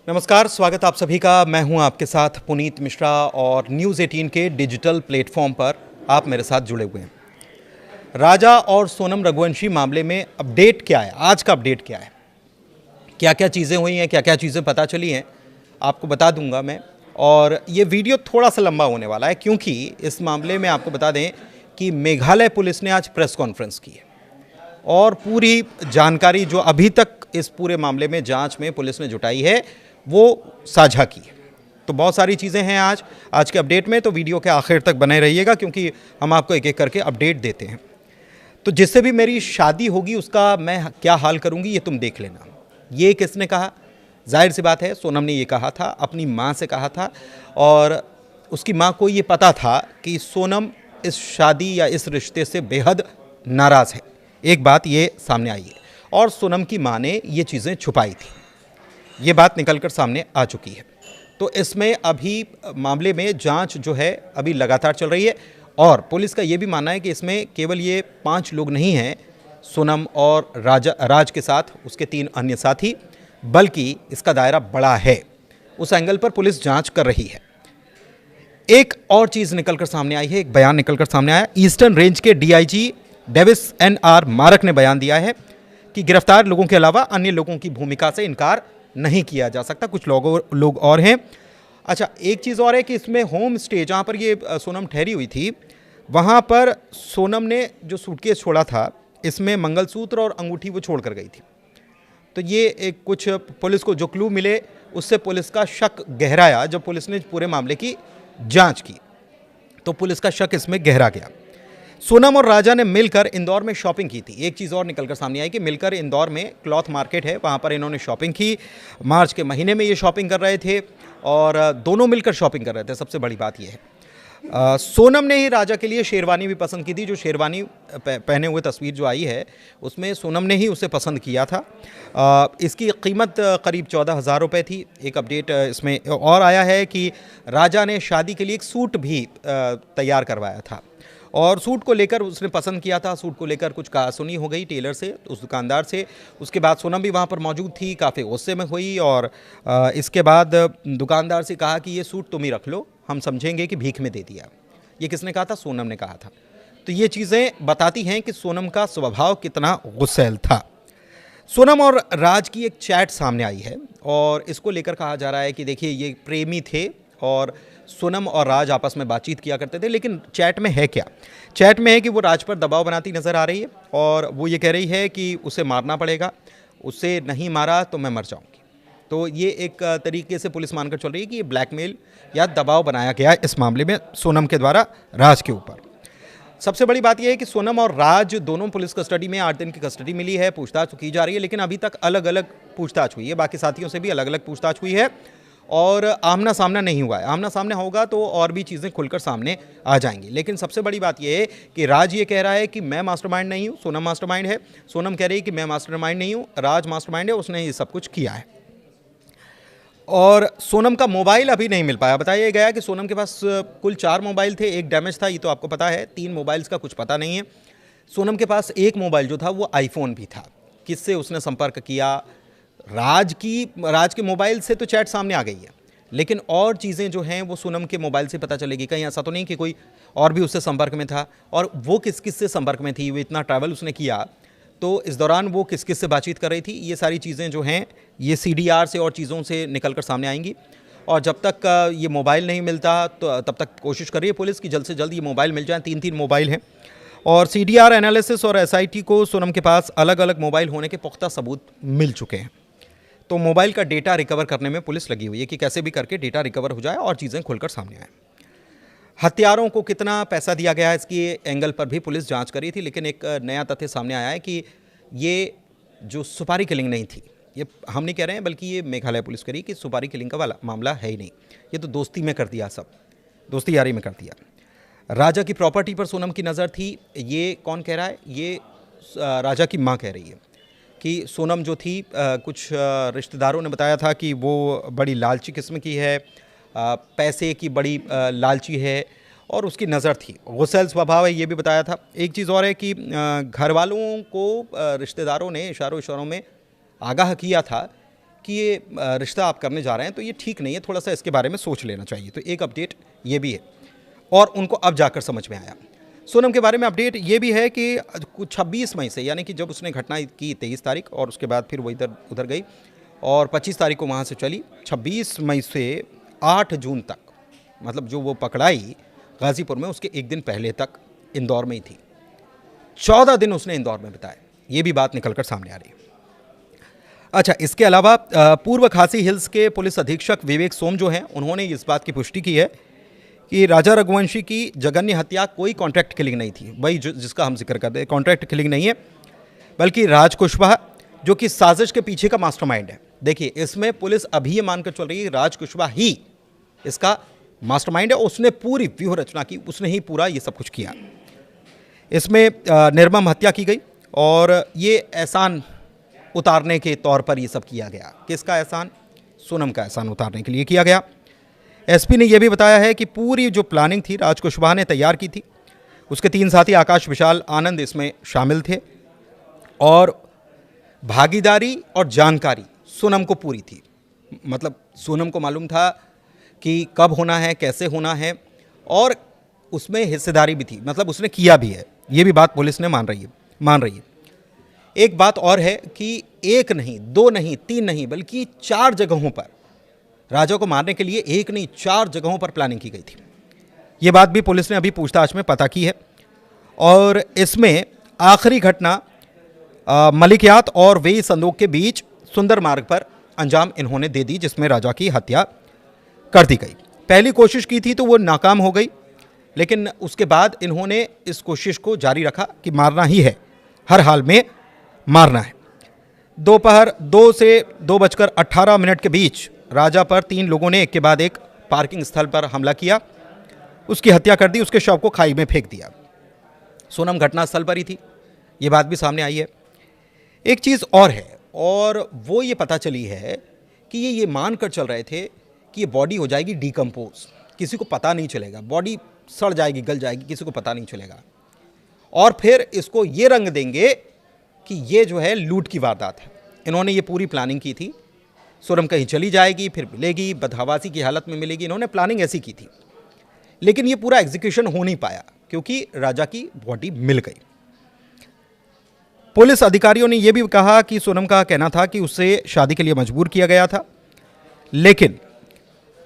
नमस्कार, स्वागत आप सभी का। मैं हूं आपके साथ पुनीत मिश्रा और न्यूज़ 18 के डिजिटल प्लेटफॉर्म पर आप मेरे साथ जुड़े हुए हैं। राजा और सोनम रघुवंशी मामले में अपडेट क्या है, आज का अपडेट क्या है, क्या क्या चीज़ें हुई हैं, क्या क्या चीज़ें पता चली हैं, आपको बता दूंगा मैं। और ये वीडियो थोड़ा सा लंबा होने वाला है क्योंकि इस मामले में आपको बता दें कि मेघालय पुलिस ने आज प्रेस कॉन्फ्रेंस की है और पूरी जानकारी जो अभी तक इस पूरे मामले में जांच में पुलिस ने जुटाई है वो साझा की है। तो बहुत सारी चीज़ें हैं आज के अपडेट में, तो वीडियो के आखिर तक बने रहिएगा क्योंकि हम आपको एक एक करके अपडेट देते हैं। तो जिससे भी मेरी शादी होगी उसका मैं क्या हाल करूंगी ये तुम देख लेना। ये किसने कहा? जाहिर सी बात है सोनम ने ये कहा था, अपनी माँ से कहा था और उसकी माँ को ये पता था कि सोनम इस शादी या इस रिश्ते से बेहद नाराज़ है। एक बात ये सामने आई है और सोनम की माँ ने ये चीज़ें छुपाई थी, ये बात निकलकर सामने आ चुकी है। तो इसमें अभी मामले में जांच जो है अभी लगातार चल रही है और पुलिस का ये भी मानना है कि इसमें केवल ये 5 लोग नहीं हैं, सोनम और राज के साथ उसके 3 अन्य साथी, बल्कि इसका दायरा बड़ा है। उस एंगल पर पुलिस जांच कर रही है। एक और चीज़ निकलकर सामने आई है, एक बयान निकलकर सामने आया। ईस्टर्न रेंज के डीआईजी डेविस एन.आर. मारक ने बयान दिया है कि गिरफ्तार लोगों के अलावा अन्य लोगों की भूमिका से इनकार नहीं किया जा सकता, कुछ लोग और हैं। अच्छा, एक चीज़ और है कि इसमें होम स्टे जहाँ पर ये सोनम ठहरी हुई थी, वहाँ पर सोनम ने जो सूटकेस छोड़ा था इसमें मंगलसूत्र और अंगूठी वो छोड़ कर गई थी। तो ये एक कुछ पुलिस को जो क्लू मिले उससे पुलिस का शक गहराया। जब पुलिस ने पूरे मामले की जांच की तो पुलिस का शक इसमें गहरा गया। सोनम और राजा ने मिलकर इंदौर में शॉपिंग की थी। एक चीज़ और निकलकर सामने आई कि मिलकर इंदौर में क्लॉथ मार्केट है, वहाँ पर इन्होंने शॉपिंग की। मार्च के महीने में ये शॉपिंग कर रहे थे और दोनों मिलकर शॉपिंग कर रहे थे। सबसे बड़ी बात यह है सोनम ने ही राजा के लिए शेरवानी भी पसंद की थी। जो शेरवानी पहने हुए तस्वीर जो आई है उसमें सोनम ने ही उसे पसंद किया था। इसकी कीमत करीब 14,000 रुपये थी। एक अपडेट इसमें और आया है कि राजा ने शादी के लिए एक सूट भी तैयार करवाया था और सूट को लेकर उसने पसंद किया था। सूट को लेकर कुछ कहासुनी हो गई टेलर से, उस दुकानदार से। उसके बाद सोनम भी वहाँ पर मौजूद थी, काफ़ी गुस्से में हुई और इसके बाद दुकानदार से कहा कि ये सूट तुम ही रख लो, हम समझेंगे कि भीख में दे दिया। ये किसने कहा था? सोनम ने कहा था। तो ये चीज़ें बताती हैं कि सोनम का स्वभाव कितना गुस्सैल था। सोनम और राज की एक चैट सामने आई है और इसको लेकर कहा जा रहा है कि देखिए ये प्रेमी थे और सोनम और राज आपस में बातचीत किया करते थे। लेकिन चैट में है क्या? चैट में है कि वो राज पर दबाव बनाती नज़र आ रही है और वो ये कह रही है कि उसे मारना पड़ेगा, उसे नहीं मारा तो मैं मर जाऊंगी। तो ये एक तरीके से पुलिस मानकर चल रही है कि ये ब्लैकमेल या दबाव बनाया गया इस मामले में सोनम के द्वारा राज के ऊपर। सबसे बड़ी बात यह है कि सोनम और राज दोनों पुलिस कस्टडी में 8 दिन की कस्टडी मिली है, पूछताछ की जा रही है। लेकिन अभी तक अलग अलग पूछताछ हुई है, बाकी साथियों से भी अलग अलग पूछताछ हुई है और आमना सामना नहीं हुआ है। आमना सामना होगा तो और भी चीज़ें खुलकर सामने आ जाएंगी। लेकिन सबसे बड़ी बात यह है कि राज ये कह रहा है कि मैं मास्टरमाइंड नहीं हूँ, सोनम मास्टरमाइंड है। सोनम कह रही है कि मैं मास्टरमाइंड नहीं हूँ, राज मास्टरमाइंड है, उसने ये सब कुछ किया है। और सोनम का मोबाइल अभी नहीं मिल पाया। बताया गया कि सोनम के पास कुल 4 मोबाइल थे, एक डैमेज था, ये तो आपको पता है। 3 मोबाइल्स का कुछ पता नहीं है। सोनम के पास एक मोबाइल जो था वो आईफोन भी था। किससे उसने संपर्क किया? राज के मोबाइल से तो चैट सामने आ गई है, लेकिन और चीज़ें जो हैं वो सोनम के मोबाइल से पता चलेगी। कहीं ऐसा तो नहीं कि कोई और भी उससे संपर्क में था? और वो किस किस से संपर्क में थी? वो इतना ट्रैवल उसने किया तो इस दौरान वो किस किस से बातचीत कर रही थी? ये सारी चीज़ें जो हैं ये CDR से और चीज़ों से निकल कर सामने आएंगी। और जब तक ये मोबाइल नहीं मिलता तो तब तक कोशिश कर रही है पुलिस कि जल्द से जल्द ये मोबाइल मिल जाए। 3 मोबाइल हैं और CDR एनालिसिस और SIT को सोनम के पास अलग अलग मोबाइल होने के पुख्ता सबूत मिल चुके हैं। तो मोबाइल का डेटा रिकवर करने में पुलिस लगी हुई है कि कैसे भी करके डेटा रिकवर हो जाए और चीज़ें खुलकर सामने आए। हत्यारों को कितना पैसा दिया गया है इसकी एंगल पर भी पुलिस जांच करी थी। लेकिन एक नया तथ्य सामने आया है कि ये जो सुपारी किलिंग नहीं थी, ये हम नहीं कह रहे हैं बल्कि ये मेघालय पुलिस करी कि सुपारी किलिंग का वाला मामला है ही नहीं। ये तो दोस्ती में कर दिया, सब दोस्ती यारी में कर दिया। राजा की प्रॉपर्टी पर सोनम की नज़र थी। ये कौन कह रहा है? ये राजा की माँ कह रही है कि सोनम जो थी कुछ रिश्तेदारों ने बताया था कि वो बड़ी लालची किस्म की है, पैसे की बड़ी लालची है और उसकी नज़र थी, गुस्सैल स्वभाव है, ये भी बताया था। एक चीज़ और है कि घर वालों को रिश्तेदारों ने इशारों में आगाह किया था कि ये रिश्ता आप करने जा रहे हैं तो ये ठीक नहीं है, थोड़ा सा इसके बारे में सोच लेना चाहिए। तो एक अपडेट ये भी है और उनको अब जाकर समझ में आया। सोनम के बारे में अपडेट ये भी है कि 26 मई से, यानी कि जब उसने घटना की 23 तारीख और उसके बाद फिर वो इधर उधर गई और 25 तारीख को वहाँ से चली, 26 मई से 8 जून तक, मतलब जो वो पकड़ाई गाज़ीपुर में, उसके एक दिन पहले तक इंदौर में ही थी। 14 दिन उसने इंदौर में बिताए, ये भी बात निकलकर सामने आ रही है। अच्छा, इसके अलावा पूर्व खासी हिल्स के पुलिस अधीक्षक विवेक सोम जो हैं, उन्होंने इस बात की पुष्टि की है कि राजा रघुवंशी की जघन्य हत्या कोई कॉन्ट्रैक्ट किलिंग नहीं थी। वही जिसका हम जिक्र करते हैं, कॉन्ट्रैक्ट किलिंग नहीं है, बल्कि राज कुशवाहा जो कि साजिश के पीछे का मास्टरमाइंड है। देखिए, इसमें पुलिस अभी ये मानकर चल रही है राज कुशवाहा ही इसका मास्टरमाइंड है, उसने पूरी व्यूह रचना की, उसने ही पूरा ये सब कुछ किया। इसमें निर्मम हत्या की गई और ये एहसान उतारने के तौर पर ये सब किया गया। किसका एहसान? सोनम का एहसान उतारने के लिए किया गया। एसपी ने यह भी बताया है कि पूरी जो प्लानिंग थी राज कुशवाहा ने तैयार की थी। उसके 3 साथी आकाश, विशाल, आनंद इसमें शामिल थे और भागीदारी और जानकारी सोनम को पूरी थी। मतलब सोनम को मालूम था कि कब होना है, कैसे होना है, और उसमें हिस्सेदारी भी थी, मतलब उसने किया भी है। ये भी बात पुलिस ने मान रही है। एक बात और है कि 1 नहीं, 2 नहीं, 3 नहीं, बल्कि 4 जगहों पर राजा को मारने के लिए 1 नहीं 4 जगहों पर प्लानिंग की गई थी। ये बात भी पुलिस ने अभी पूछताछ में पता की है। और इसमें आखिरी घटना मलिकियात और वे संदूक के बीच सुंदर मार्ग पर अंजाम इन्होंने दे दी, जिसमें राजा की हत्या कर दी गई। पहली कोशिश की थी तो वो नाकाम हो गई, लेकिन उसके बाद इन्होंने इस कोशिश को जारी रखा कि मारना ही है, हर हाल में मारना है। दोपहर 2 से 2:18 के बीच राजा पर 3 लोगों ने एक के बाद एक पार्किंग स्थल पर हमला किया, उसकी हत्या कर दी, उसके शव को खाई में फेंक दिया। सोनम घटनास्थल पर ही थी, ये बात भी सामने आई है। एक चीज़ और है, और वो ये पता चली है कि ये मानकर चल रहे थे कि ये बॉडी हो जाएगी डिकम्पोज, किसी को पता नहीं चलेगा, बॉडी सड़ जाएगी, गल जाएगी, किसी को पता नहीं चलेगा, और फिर इसको ये रंग देंगे कि ये जो है लूट की वारदात है। इन्होंने ये पूरी प्लानिंग की थी। सोनम कहीं चली जाएगी, फिर मिलेगी, बदहवासी की हालत में मिलेगी, इन्होंने प्लानिंग ऐसी की थी। लेकिन ये पूरा एग्जीक्यूशन हो नहीं पाया क्योंकि राजा की बॉडी मिल गई। पुलिस अधिकारियों ने यह भी कहा कि सोनम का कहना था कि उसे शादी के लिए मजबूर किया गया था, लेकिन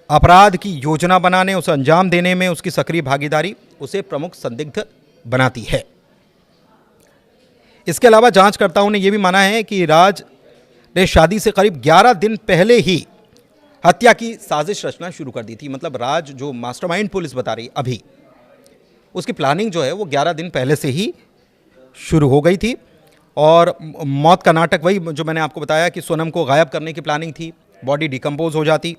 अपराध की योजना बनाने, उसे अंजाम देने में उसकी सक्रिय भागीदारी उसे प्रमुख संदिग्ध बनाती है। इसके अलावा जांचकर्ताओं ने यह भी माना है कि राज ने शादी से करीब 11 दिन पहले ही हत्या की साजिश रचना शुरू कर दी थी। मतलब राज जो मास्टरमाइंड पुलिस बता रही अभी, उसकी प्लानिंग जो है वो 11 दिन पहले से ही शुरू हो गई थी। और मौत का नाटक वही जो मैंने आपको बताया कि सोनम को गायब करने की प्लानिंग थी, बॉडी डिकम्पोज हो जाती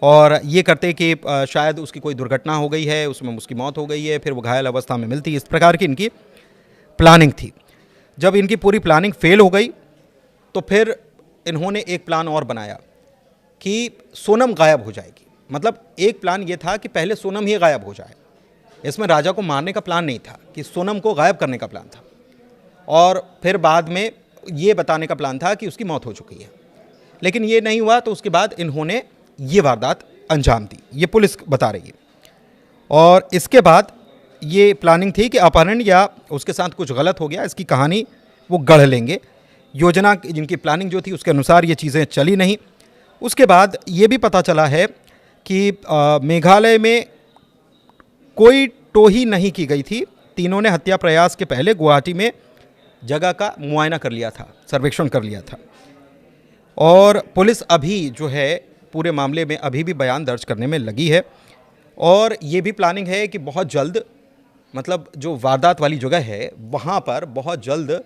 और ये करते कि शायद उसकी कोई दुर्घटना हो गई है, उसमें उसकी मौत हो गई है, फिर वो घायल अवस्था में मिलती, इस प्रकार की इनकी प्लानिंग थी। जब इनकी पूरी प्लानिंग फेल हो गई तो फिर इन्होंने एक प्लान और बनाया कि सोनम गायब हो जाएगी। मतलब एक प्लान ये था कि पहले सोनम ही गायब हो जाए, इसमें राजा को मारने का प्लान नहीं था, कि सोनम को गायब करने का प्लान था, और फिर बाद में ये बताने का प्लान था कि उसकी मौत हो चुकी है। लेकिन ये नहीं हुआ, तो उसके बाद इन्होंने ये वारदात अंजाम दी, ये पुलिस बता रही है। और इसके बाद ये प्लानिंग थी कि अपहरण या उसके साथ कुछ गलत हो गया, इसकी कहानी वो गढ़ लेंगे। योजना जिनकी प्लानिंग जो थी उसके अनुसार ये चीज़ें चली नहीं। उसके बाद ये भी पता चला है कि मेघालय में कोई टोही नहीं की गई थी। तीनों ने हत्या प्रयास के पहले गुवाहाटी में जगह का मुआयना कर लिया था, सर्वेक्षण कर लिया था। और पुलिस अभी जो है पूरे मामले में अभी भी बयान दर्ज करने में लगी है। और ये भी प्लानिंग है कि बहुत जल्द, मतलब जो वारदात वाली जगह है वहाँ पर बहुत जल्द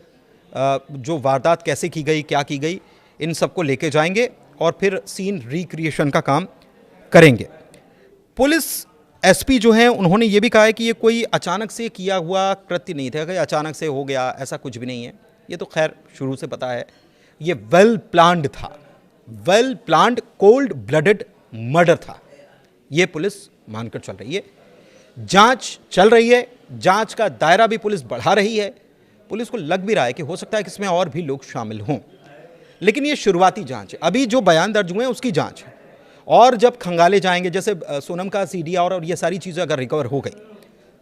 जो वारदात कैसे की गई, क्या की गई, इन सबको लेके जाएंगे और फिर सीन रिक्रिएशन का काम करेंगे। पुलिस एसपी जो हैं उन्होंने ये भी कहा है कि ये कोई अचानक से किया हुआ कृत्य नहीं था, कि अचानक से हो गया, ऐसा कुछ भी नहीं है। ये तो खैर शुरू से पता है, ये वेल प्लान्ड था, well planned cold blooded murder था। ये पुलिस मानकर चल रही है। जांच चल रही है, जांच का दायरा भी पुलिस बढ़ा रही है। पुलिस को लग भी रहा है कि हो सकता है कि इसमें और भी लोग शामिल हों, लेकिन ये शुरुआती जांच है, अभी जो बयान दर्ज हुए हैं उसकी जांच है। और जब खंगाले जाएंगे, जैसे सोनम का सीडीआर और ये सारी चीज़ें अगर रिकवर हो गई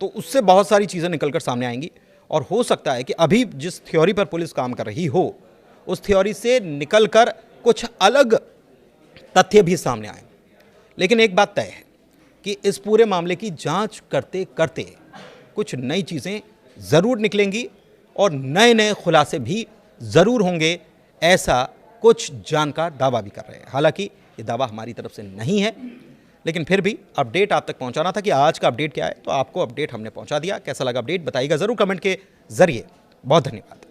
तो उससे बहुत सारी चीज़ें निकलकर सामने आएंगी। और हो सकता है कि अभी जिस थ्योरी पर पुलिस काम कर रही हो उस थ्योरी से निकलकर कुछ अलग तथ्य भी सामने आए। लेकिन एक बात तय है कि इस पूरे मामले की जांच करते करते कुछ नई चीज़ें ज़रूर निकलेंगी और नए नए खुलासे भी ज़रूर होंगे, ऐसा कुछ जानकार दावा भी कर रहे हैं। हालांकि ये दावा हमारी तरफ से नहीं है, लेकिन फिर भी अपडेट आप तक पहुंचाना था कि आज का अपडेट क्या है, तो आपको अपडेट हमने पहुंचा दिया। कैसा लगा अपडेट बताइएगा ज़रूर कमेंट के ज़रिए। बहुत धन्यवाद।